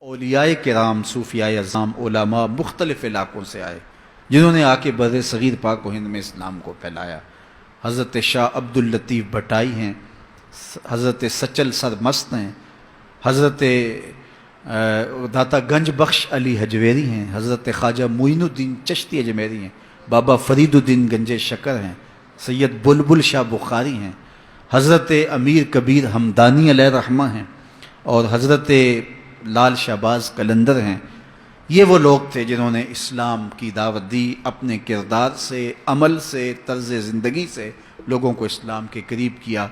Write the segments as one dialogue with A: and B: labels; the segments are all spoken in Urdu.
A: اولیاء کرام، صوفیاء اعظام، علماء مختلف علاقوں سے آئے جنہوں نے آ کے بر صغیر پاک و ہند میں اسلام کو پھیلایا۔ حضرت شاہ عبداللطیف بھٹائی ہیں، حضرت سچل سرمست ہیں، حضرت داتا گنج بخش علی حجویری ہیں، حضرت خواجہ معین الدین چشتی اجمیری ہیں، بابا فرید الدین گنج شکر ہیں، سید بلبل شاہ بخاری ہیں، حضرت امیر کبیر ہمدانی علیہ رحمہ ہیں، اور حضرت لال شہباز قلندر ہیں۔ یہ وہ لوگ تھے جنہوں نے اسلام کی دعوت دی، اپنے کردار سے، عمل سے، طرز زندگی سے لوگوں کو اسلام کے قریب کیا۔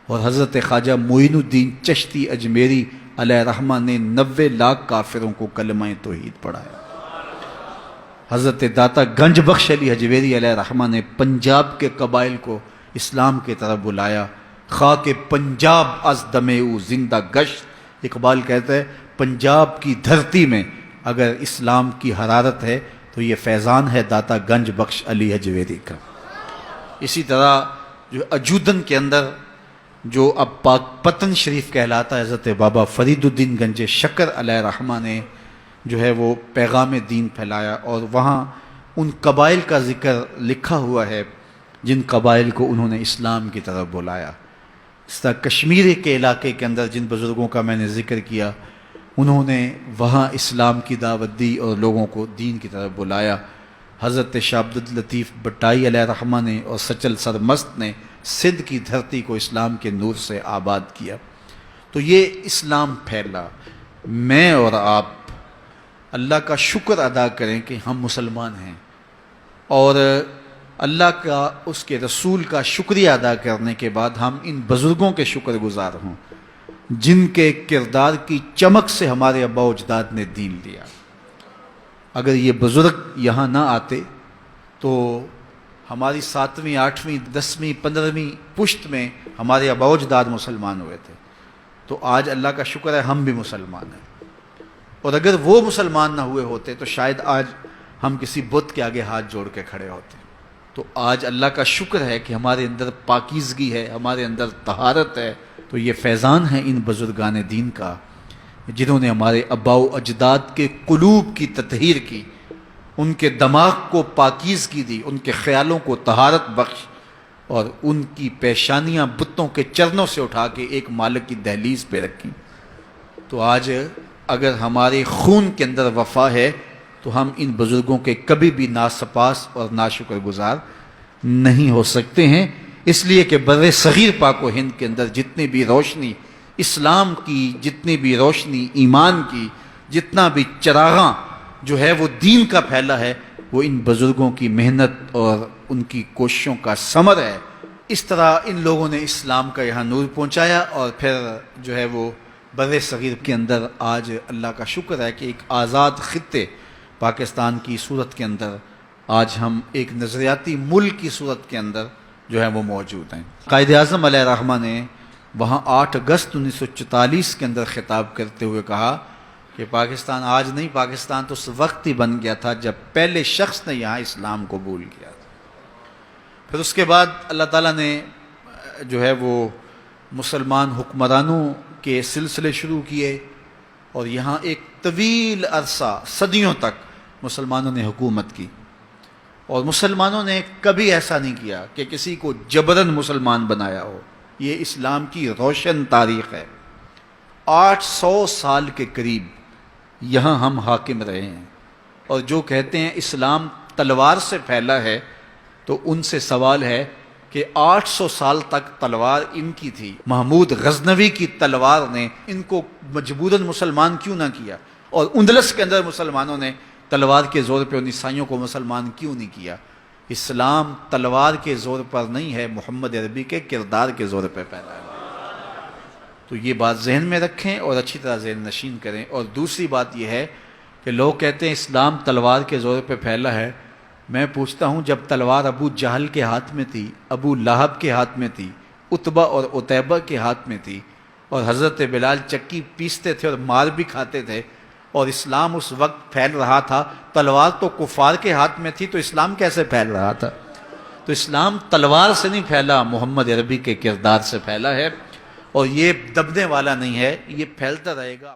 A: اور حضرت خواجہ معین الدین چشتی اجمیری علیہ رحمہ نے 90 لاکھ کافروں کو کلمہ توحید پڑھایا۔ حضرت داتا گنج بخش علی حجویری علیہ رحمہ نے پنجاب کے قبائل کو اسلام کی طرف بلایا۔ خاک پنجاب از دم او زندہ گشت، اقبال کہتا ہے پنجاب کی دھرتی میں اگر اسلام کی حرارت ہے تو یہ فیضان ہے داتا گنج بخش علی حجویری کا۔ اسی طرح جو اجودن کے اندر جو اب پاک پتن شریف کہلاتا ہے، حضرت بابا فرید الدین گنج شکر علیہ رحمہ نے جو ہے وہ پیغام دین پھیلایا، اور وہاں ان قبائل کا ذکر لکھا ہوا ہے جن قبائل کو انہوں نے اسلام کی طرف بلایا۔ اس طرح کشمیر کے علاقے کے اندر جن بزرگوں کا میں نے ذکر کیا، انہوں نے وہاں اسلام کی دعوت دی اور لوگوں کو دین کی طرف بلایا۔ حضرت شاہ عبداللطیف بھٹائی علیہ رحمہ نے اور سچل سرمست نے سندھ کی دھرتی کو اسلام کے نور سے آباد کیا۔ تو یہ اسلام پھیلا۔ میں اور آپ اللہ کا شکر ادا کریں کہ ہم مسلمان ہیں، اور اللہ کا، اس کے رسول کا شکریہ ادا کرنے کے بعد ہم ان بزرگوں کے شکر گزار ہوں جن کے کردار کی چمک سے ہمارے آباء و اجداد نے دین لیا۔ اگر یہ بزرگ یہاں نہ آتے تو ہماری 7ویں، 8ویں، 10ویں، 15ویں پشت میں ہمارے آباء و اجداد مسلمان ہوئے تھے، تو آج اللہ کا شکر ہے ہم بھی مسلمان ہیں۔ اور اگر وہ مسلمان نہ ہوئے ہوتے تو شاید آج ہم کسی بت کے آگے ہاتھ جوڑ کے کھڑے ہوتے۔ تو آج اللہ کا شکر ہے کہ ہمارے اندر پاکیزگی ہے، ہمارے اندر طہارت ہے۔ تو یہ فیضان ہے ان بزرگان دین کا جنہوں نے ہمارے آباء و اجداد کے قلوب کی تطہیر کی، ان کے دماغ کو پاکیزگی دی، ان کے خیالوں کو طہارت بخش، اور ان کی پیشانیاں بتوں کے چرنوں سے اٹھا کے ایک مالک کی دہلیز پہ رکھی۔ تو آج اگر ہمارے خون کے اندر وفا ہے تو ہم ان بزرگوں کے کبھی بھی ناسپاس اور ناشکر گزار نہیں ہو سکتے ہیں، اس لیے کہ بر صغیر پاک و ہند کے اندر جتنی بھی روشنی اسلام کی، جتنی بھی روشنی ایمان کی، جتنا بھی چراغاں جو ہے وہ دین کا پھیلا ہے، وہ ان بزرگوں کی محنت اور ان کی کوششوں کا ثمر ہے۔ اس طرح ان لوگوں نے اسلام کا یہاں نور پہنچایا، اور پھر جو ہے وہ بر صغیر کے اندر آج اللہ کا شکر ہے کہ ایک آزاد خطے پاکستان کی صورت کے اندر آج ہم ایک نظریاتی ملک کی صورت کے اندر جو ہے وہ موجود ہیں۔ قائد اعظم علیہ رحمہ نے وہاں 8 اگست 1944 کے اندر خطاب کرتے ہوئے کہا کہ پاکستان آج نہیں، پاکستان تو اس وقت ہی بن گیا تھا جب پہلے شخص نے یہاں اسلام قبول کیا تھا۔ پھر اس کے بعد اللہ تعالیٰ نے جو ہے وہ مسلمان حکمرانوں کے سلسلے شروع کیے، اور یہاں ایک طویل عرصہ، صدیوں تک مسلمانوں نے حکومت کی، اور مسلمانوں نے کبھی ایسا نہیں کیا کہ کسی کو جبراً مسلمان بنایا ہو۔ یہ اسلام کی روشن تاریخ ہے۔ 800 سال کے قریب یہاں ہم حاکم رہے ہیں، اور جو کہتے ہیں اسلام تلوار سے پھیلا ہے تو ان سے سوال ہے کہ 800 سال تک تلوار ان کی تھی، محمود غزنوی کی تلوار نے ان کو مجبوراً مسلمان کیوں نہ کیا؟ اور اندلس کے اندر مسلمانوں نے تلوار کے زور پہ ان عیسائیوں کو مسلمان کیوں نہیں کیا؟ اسلام تلوار کے زور پر نہیں ہے، محمد عربی کے کردار کے زور پہ پھیلا ہے۔ تو یہ بات ذہن میں رکھیں اور اچھی طرح ذہن نشین کریں۔ اور دوسری بات یہ ہے کہ لوگ کہتے ہیں اسلام تلوار کے زور پہ پھیلا ہے۔ میں پوچھتا ہوں، جب تلوار ابو جہل کے ہاتھ میں تھی، ابو لہب کے ہاتھ میں تھی، عتبہ اور عتیبہ کے ہاتھ میں تھی، اور حضرت بلال چکی پیستے تھے اور مار بھی کھاتے تھے، اور اسلام اس وقت پھیل رہا تھا، تلوار تو کفار کے ہاتھ میں تھی، تو اسلام کیسے پھیل رہا تھا؟ تو اسلام تلوار سے نہیں پھیلا، محمد عربی کے کردار سے پھیلا ہے، اور یہ دبنے والا نہیں ہے، یہ پھیلتا رہے گا۔